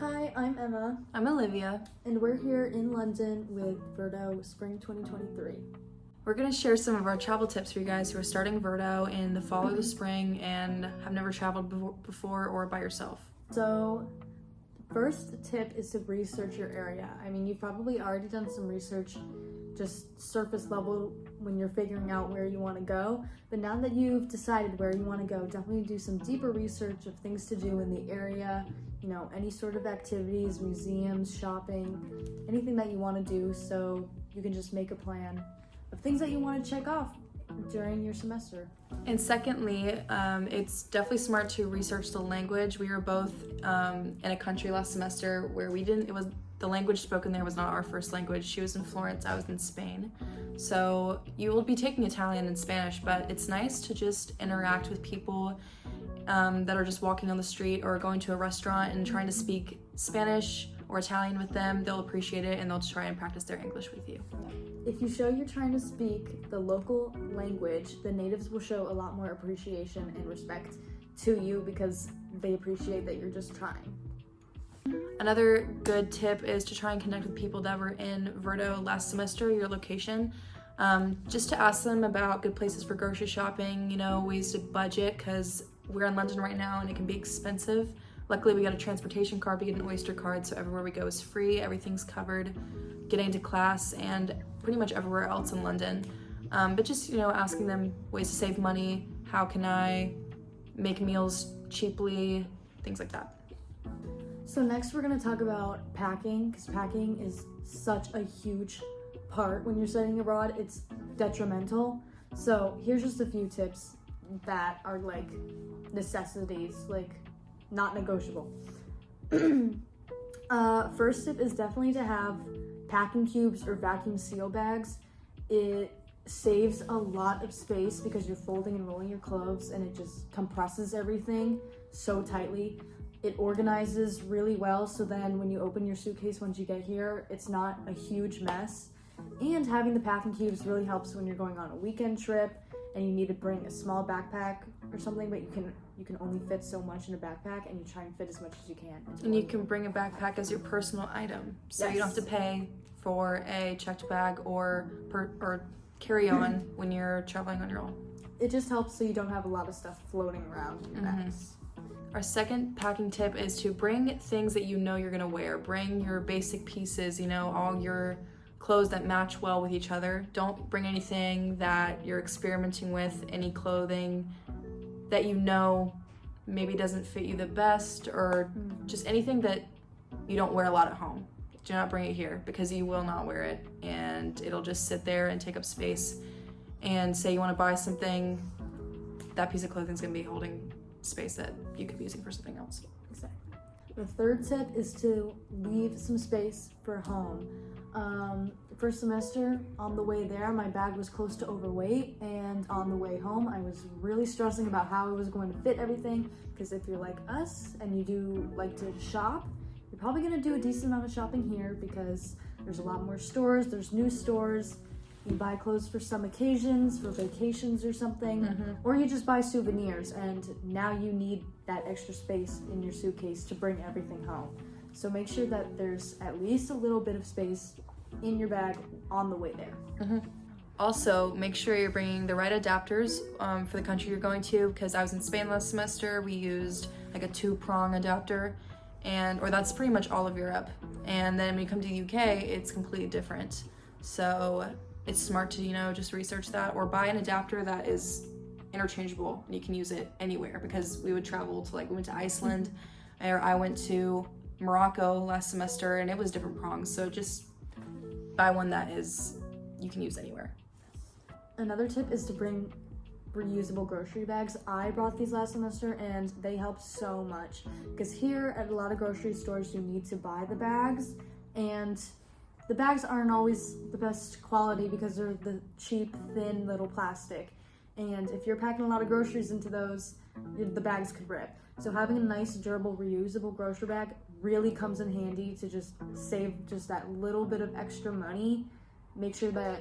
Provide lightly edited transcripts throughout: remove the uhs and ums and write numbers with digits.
Hi, I'm Emma, I'm Olivia. and we're here in London with Verto Spring 2023. We're going to share some of our travel tips for you guys who are starting Verto in the fall or the spring and have never traveled before or by yourself. So, first tip is to research your area. I mean, you've probably already done some research, just surface level when you're figuring out where you want to go. But now that you've decided where you want to go, definitely do some deeper research of things to do in the area. You know, any sort of activities, museums, shopping, anything that you want to do, so you can just make a plan of things that you want to check off during your semester. And secondly, it's definitely smart to research the language. We were both in a country last semester where the language spoken there was not our first language. She was in Florence, I was in Spain. So you will be taking Italian and Spanish, but it's nice to just interact with people that are just walking on the street or going to a restaurant and trying to speak Spanish or Italian with them. They'll appreciate it and they'll try and practice their English with you. If you show you're trying to speak the local language, the natives will show a lot more appreciation and respect to you because they appreciate that you're just trying. Another good tip is to try and connect with people that were in Verto last semester, your location, just to ask them about good places for grocery shopping, ways to budget, because we're in London right now and it can be expensive. Luckily, we got a transportation card, we get an Oyster card, so everywhere we go is free, everything's covered, getting to class, and pretty much everywhere else in London. But just, asking them ways to save money, how can I make meals cheaply, things like that. So next we're going to talk about packing, because packing is such a huge part when you're studying abroad. It's detrimental. So here's just a few tips that are like necessities, like not negotiable. First tip is definitely to have packing cubes or vacuum seal bags. It saves a lot of space because you're folding and rolling your clothes and it just compresses everything so tightly. It organizes really well, so then when you open your suitcase once you get here, it's not a huge mess. And having the packing cubes really helps when you're going on a weekend trip and you need to bring a small backpack or something, but you can only fit so much in a backpack, and you try and fit as much as you can. And you can bring a backpack as your personal item, so Yes. You don't have to pay for a checked bag or carry-on when you're traveling on your own. It just helps so you don't have a lot of stuff floating around in your bags. Our second packing tip is to bring things that you know you're gonna wear. Bring your basic pieces, all your clothes that match well with each other. Don't bring anything that you're experimenting with, any clothing that maybe doesn't fit you the best, or just anything that you don't wear a lot at home. Do not bring it here because you will not wear it and it'll just sit there and take up space. And say you want to buy something, that piece of clothing is gonna be holding space that you could be using for something else. Exactly. The third tip is to leave some space for home. First semester, on the way there, my bag was close to overweight, and on the way home, I was really stressing about how I was going to fit everything, because if you're like us and you do like to shop, you're probably going to do a decent amount of shopping here because there's a lot more stores, there's new stores. You buy clothes for some occasions, for vacations or something, or you just buy souvenirs, and now you need that extra space in your suitcase to bring everything home. So make sure that there's at least a little bit of space in your bag on the way there. Also, make sure you're bringing the right adapters for the country you're going to, because I was in Spain last semester. We used like a 2-prong adapter, or that's pretty much all of Europe. And then when you come to the UK, it's completely different. So it's smart to, just research that, or buy an adapter that is interchangeable and you can use it anywhere, because we would travel to we went to Iceland, or I went to Morocco last semester and it was different prongs. So just buy one that you can use anywhere. Another tip is to bring reusable grocery bags. I brought these last semester and they helped so much, because here at a lot of grocery stores you need to buy the bags, and the bags aren't always the best quality because they're the cheap, thin little plastic. And if you're packing a lot of groceries into those, the bags could rip. So having a nice, durable, reusable grocery bag really comes in handy to just save just that little bit of extra money. Make sure that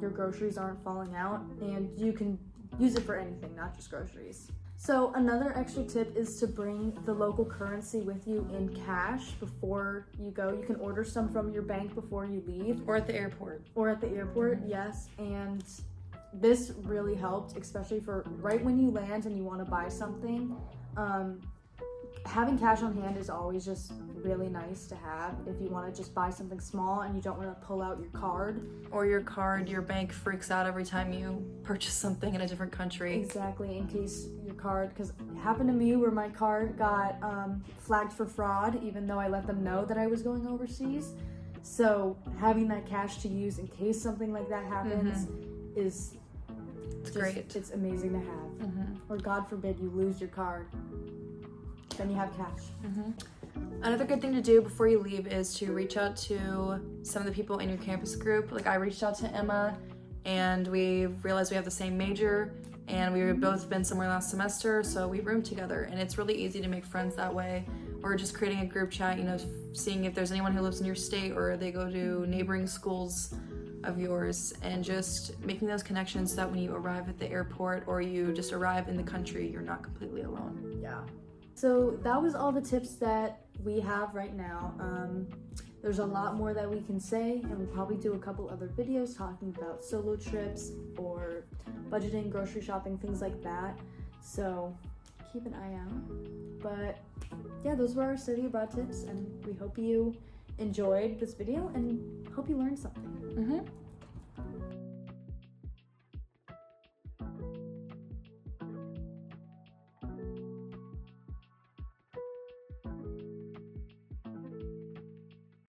your groceries aren't falling out, and you can use it for anything, not just groceries. So another extra tip is to bring the local currency with you in cash before you go. You can order some from your bank before you leave. Or at the airport. Or at the airport, yes. And this really helped, especially for right when you land and you want to buy something. Having cash on hand is always just really nice to have if you want to just buy something small and you don't want to pull out your card. Or your card, your bank freaks out every time you purchase something in a different country. Exactly, in case your card, because it happened to me where my card got flagged for fraud even though I let them know that I was going overseas. So having that cash to use in case something like that happens is great. It's amazing to have. Or God forbid you lose your card. Then you have cash. Another good thing to do before you leave is to reach out to some of the people in your campus group. Like I reached out to Emma and we realized we have the same major and we had both been somewhere last semester, so we roomed together, and it's really easy to make friends that way. Or just creating a group chat, you know, seeing if there's anyone who lives in your state or they go to neighboring schools of yours, and just making those connections so that when you arrive at the airport or you just arrive in the country, you're not completely alone. Yeah. So that was all the tips that we have right now. There's a lot more that we can say, and we'll probably do a couple other videos talking about solo trips or budgeting, grocery shopping, things like that. So keep an eye out. But yeah, those were our study abroad tips, and we hope you enjoyed this video and hope you learned something.